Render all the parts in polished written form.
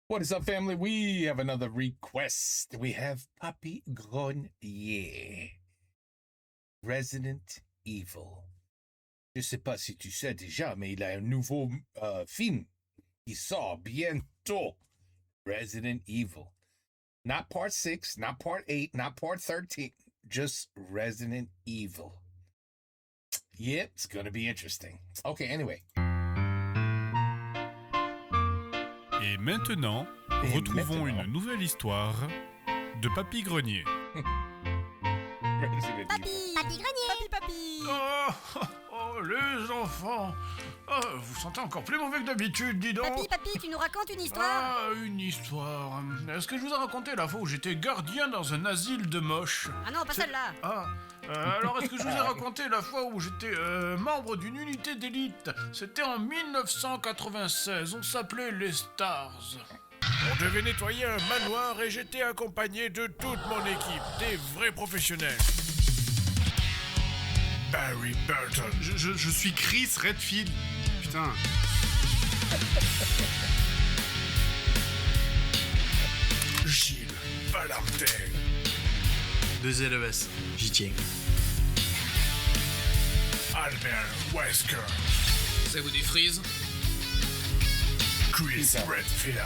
What is up, family? We have another request. We have Papy Grenier, Resident Evil. Je sais pas si tu sais déjà, mais il a un nouveau film qui sort bientôt. Resident Evil. Not part 6, not part 8, not part 13, just Resident Evil. Yep, it's gonna be interesting. Okay, anyway. Et maintenant, retrouvons une nouvelle histoire de Papy Grenier. Papy Grenier. Papy. Oh, les enfants. Oh, vous sentez encore plus mauvais que d'habitude, dis donc. Papy, tu nous racontes une histoire? Ah, une histoire. Est-ce que je vous ai raconté la fois où j'étais gardien dans un asile de moches? Ah non, pas celle-là. Ah, alors est-ce que je vous ai raconté la fois où j'étais membre d'une unité d'élite? C'était en 1996, on s'appelait les Stars. On devait nettoyer un manoir et j'étais accompagné de toute mon équipe, des vrais professionnels. Barry Burton. Je suis Chris Redfield. Putain. Gilles Valentin. 2 LES. J'y tiens. Albert Wesker. Ça vous défrise? Chris Redfield.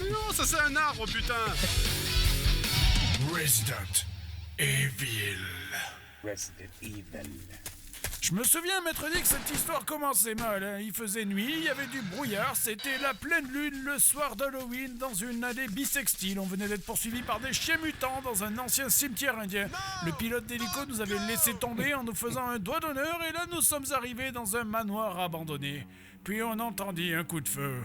Mais non, ça c'est un arbre, putain. Resident Evil. Resident Evil. Je me souviens m'être dit que cette histoire commençait mal, hein. Il faisait nuit, il y avait du brouillard, c'était la pleine lune le soir d'Halloween dans une allée bisextile. On venait d'être poursuivis par des chiens mutants dans un ancien cimetière indien. Le pilote d'hélico nous avait laissé tomber en nous faisant un doigt d'honneur et là nous sommes arrivés dans un manoir abandonné. Puis on entendit un coup de feu.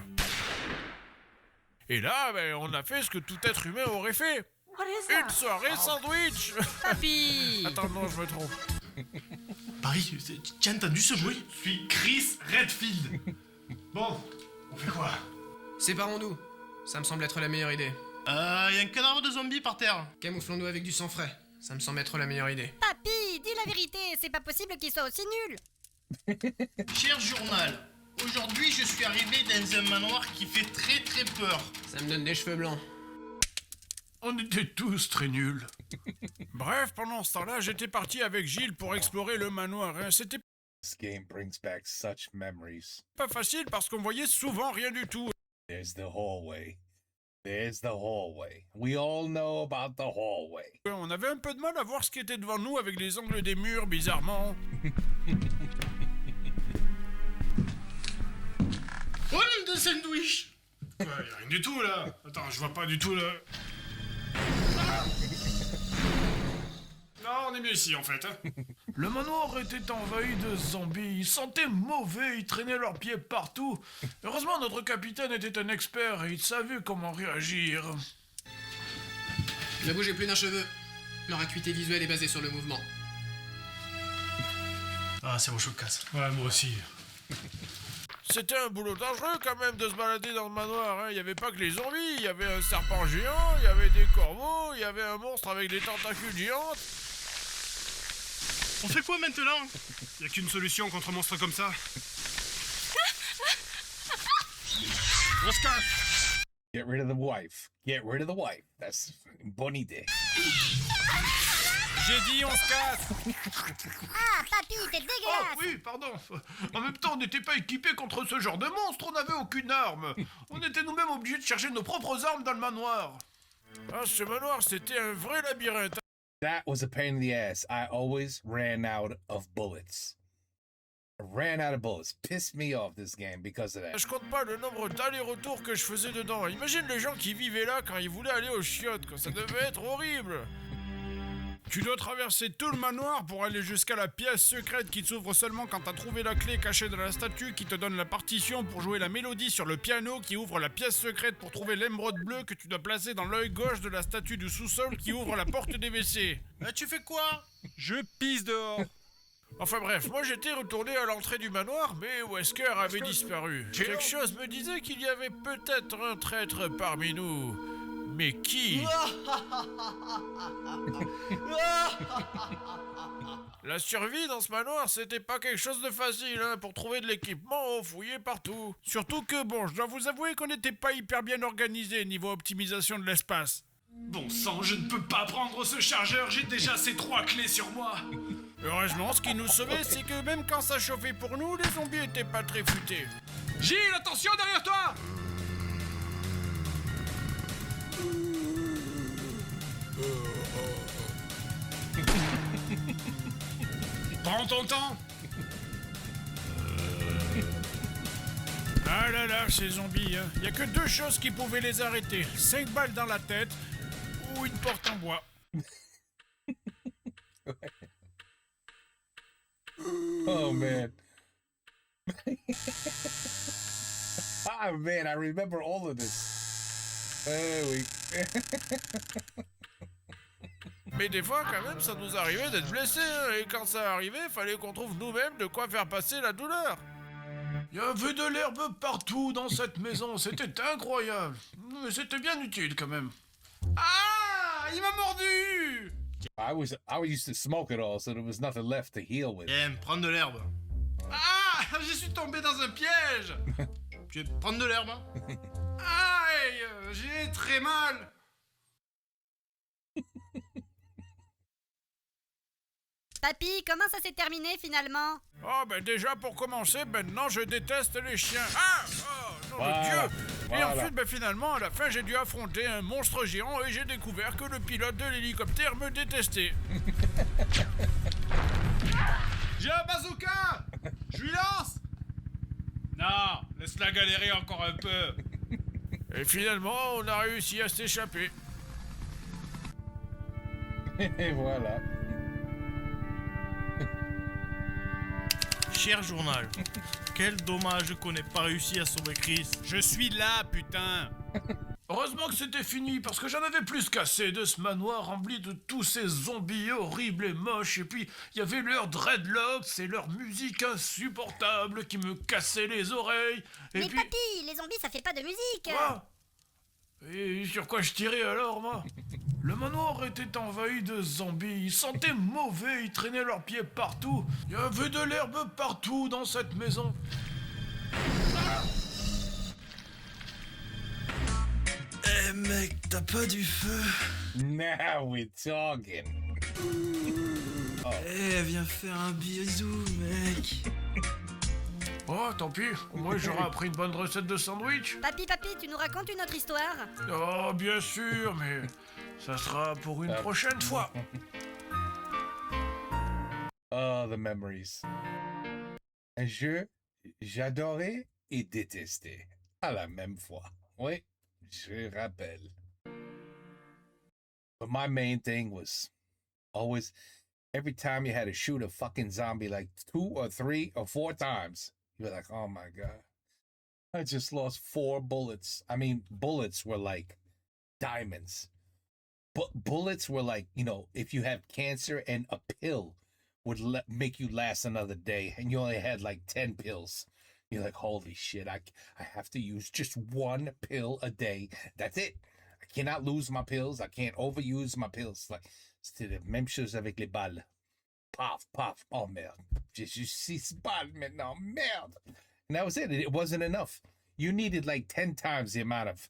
Et là, on a fait ce que tout être humain aurait fait. Une soirée sandwich. Papy. Attends, non, je me trompe. Paris, tu as entendu ce bruit? Je suis Chris Redfield. Bon, on fait quoi? Séparons-nous. Ça me semble être la meilleure idée. Y a un cadavre de zombie par terre. Camouflons-nous avec du sang frais. Ça me semble être la meilleure idée. Papy, dis la vérité, c'est pas possible qu'il soit aussi nul. Cher journal, aujourd'hui je suis arrivé dans un manoir qui fait très très peur. Ça me donne des cheveux blancs. On était tous très nuls. Bref, pendant ce temps-là, j'étais parti avec Gilles pour explorer le manoir. Hein. C'était This game brings back such memories. pas facile parce qu'on voyait souvent rien du tout. There's the hallway. There's the hallway. We all know about the hallway. On avait un peu de mal à voir ce qui était devant nous avec les angles des murs, bizarrement. Oh, de sandwich. Ouais, y a rien du tout là. Attends, je vois pas du tout là. Non, on est mieux ici en fait. Hein. Le manoir était envahi de zombies. Ils sentaient mauvais, ils traînaient leurs pieds partout. Heureusement, notre capitaine était un expert et il savait comment réagir. Ne bougez plus d'un cheveu. Leur acuité visuelle est basée sur le mouvement. Ah, c'est bon, je me casse. Ouais, moi aussi. C'était un boulot dangereux quand même de se balader dans le manoir, hein. Il y avait pas que les zombies, il y avait un serpent géant, il y avait des corbeaux, il y avait un monstre avec des tentacules géantes. On fait quoi maintenant? Y a qu'une solution contre un monstre comme ça. On se casse. Get rid of the wife. Get rid of the wife. That's bonne idée. J'ai dit on se casse. Ah, papy, t'es Oh dégueulasse. oui, pardon. En même temps, on n'était pas équipés contre ce genre de monstre, on n'avait aucune arme. On était nous-mêmes obligés de chercher nos propres armes dans le manoir. Ah, ce manoir, c'était un vrai labyrinthe. That was a pain in the ass. I always ran out of bullets. I ran out of bullets. Pissed me off this game because of that. Je compte pas le nombre d'allers-retours que je faisais dedans. Imagine les gens qui vivaient là quand ils voulaient aller aux chiottes, quoi. Ça devait être horrible. Tu dois traverser tout le manoir pour aller jusqu'à la pièce secrète qui s'ouvre seulement quand t'as trouvé la clé cachée dans la statue qui te donne la partition pour jouer la mélodie sur le piano qui ouvre la pièce secrète pour trouver l'émeraude bleue que tu dois placer dans l'œil gauche de la statue du sous-sol qui ouvre la porte des WC. Tu fais quoi? Je pisse dehors. Enfin bref, moi j'étais retourné à l'entrée du manoir, mais Wesker avait disparu. Quelque chose me disait qu'il y avait peut-être un traître parmi nous. Mais qui? La survie dans ce manoir, c'était pas quelque chose de facile, hein. Pour trouver de l'équipement, on fouillait partout. Surtout que, bon, je dois vous avouer qu'on n'était pas hyper bien organisé niveau optimisation de l'espace. Bon sang, je ne peux pas prendre ce chargeur, j'ai déjà ces 3 clés sur moi. Heureusement, ce qui nous sauvait, c'est que même quand ça chauffait pour nous, les zombies étaient pas très futés. Gilles, attention derrière toi! Prends ton temps! Ah là là, ces zombies, hein. Y a que 2 choses qui pouvaient les arrêter. 5 balles dans la tête ou une porte en bois. Oh man. Ah man, I remember all of this. Oui. Mais des fois, quand même, ça nous arrivait d'être blessés, hein. Et quand ça arrivait, fallait qu'on trouve nous-mêmes de quoi faire passer la douleur. Il y avait de l'herbe partout dans cette maison, c'était incroyable. Mais c'était bien utile quand même. Ah! Il m'a mordu! I used to smoke it all, so there was nothing left to heal with. Prendre de l'herbe. Ah! Je suis tombé dans un piège! Je vais prendre de l'herbe. Aïe! J'ai très mal! Papy, comment ça s'est terminé finalement? Oh, ben déjà, pour commencer, maintenant, je déteste les chiens. Ah! Oh, nom Voilà, de Dieu! Et voilà. ensuite, finalement, à la fin, j'ai dû affronter un monstre géant et j'ai découvert que le pilote de l'hélicoptère me détestait. J'ai un bazooka! Je lui lance! Non, laisse-la galérer encore un peu. Et finalement, on a réussi à s'échapper. Et voilà. Cher journal, quel dommage qu'on n'ait pas réussi à sauver Chris. Je suis là, putain! Heureusement que c'était fini, parce que j'en avais plus qu'assez de ce manoir rempli de tous ces zombies horribles et moches, et puis il y avait leurs dreadlocks et leur musique insupportable qui me cassait les oreilles, et Mais puis... papy, les zombies ça fait pas de musique. Quoi? Et sur quoi je tirais alors, moi? Le manoir était envahi de zombies, ils sentaient mauvais, ils traînaient leurs pieds partout. Il y avait de l'herbe partout dans cette maison. Eh mec, t'as pas du feu? Now we're talking. Eh, viens faire un bisou, mec. Oh, tant pis, au moins j'aurais appris une bonne recette de sandwich. Papy, tu nous racontes une autre histoire? Oh, bien sûr, mais ça sera pour une prochaine fois. Oh, the memories. Un jeu, j'adorais et détestais à la même fois. Oui, je rappelle. But my main thing was always, every time you had to shoot a fucking zombie like 2 or 3 or 4 times, you were like, oh my God, I just lost 4 bullets. I mean, bullets were like diamonds. But bullets were like, you know, if you have cancer and a pill would make you last another day and you only had like 10 pills. You're like, holy shit, I have to use just 1 pill a day. That's it. I cannot lose my pills. I can't overuse my pills. Like, c'était la même chose avec les balles. Paf, paf. Oh, merde. J'ai 6 balles maintenant. Merde. And that was it. It wasn't enough. You needed like 10 times the amount of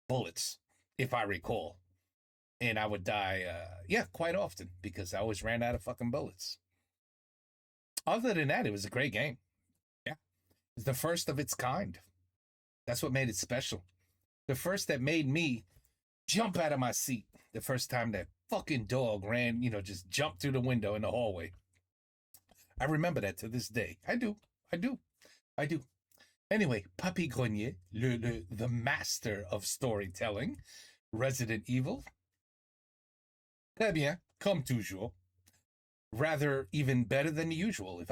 bullets, if I recall. And I would die, quite often because I always ran out of fucking bullets. Other than that, it was a great game. Yeah. It's the first of its kind. That's what made it special. The first that made me jump out of my seat the first time that fucking dog ran, just jumped through the window in the hallway. I remember that to this day. I do. Anyway, Papy Grenier, the master of storytelling, Resident Evil. Très bien, comme toujours. Rather, even better than usual,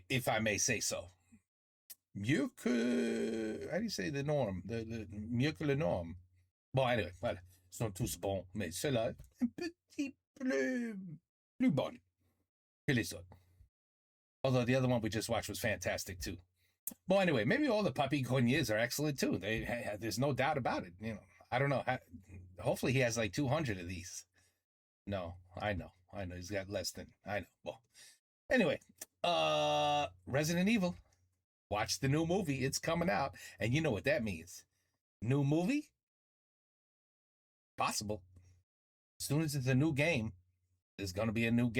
if I may say so. Mieux que, how do you say the norm? Mieux que le norme. Bon, anyway, voilà. Ils sont tous bons, mais ceux-là, un petit plus bon que les autres. Although the other one we just watched was fantastic too. Well, anyway, maybe all the Papy Greniers are excellent too. There's no doubt about it. I don't know. Hopefully he has like 200 of these. No, I know. He's got less than, I know. Well, anyway, Resident Evil. Watch the new movie. It's coming out. And you know what that means. New movie? Possible. As soon as it's a new game, there's going to be a new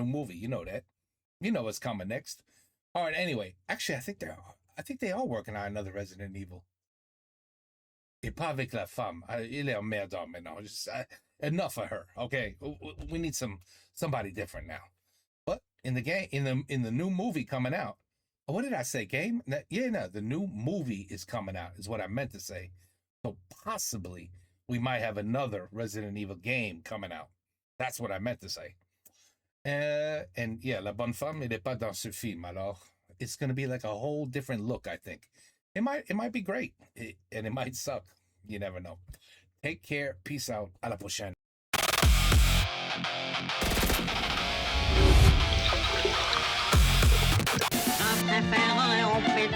movie. You know that. You know what's coming next. All right, anyway. Actually, I think they are working on another Resident Evil. Et pas avec la femme. Il est emmerdant maintenant. Just, enough of her. Okay, we need somebody different now. But in the game, in the new movie coming out, what did I say? Game? No, the new movie is coming out. Is what I meant to say. So possibly we might have another Resident Evil game coming out. That's what I meant to say. And yeah, La Bonne Femme, elle n'est pas dans ce film. Alors, it's going to be like a whole different look, I think. It might be great, and it might suck. You never know. Take care. Peace out. À la prochaine. Un préférant et on fait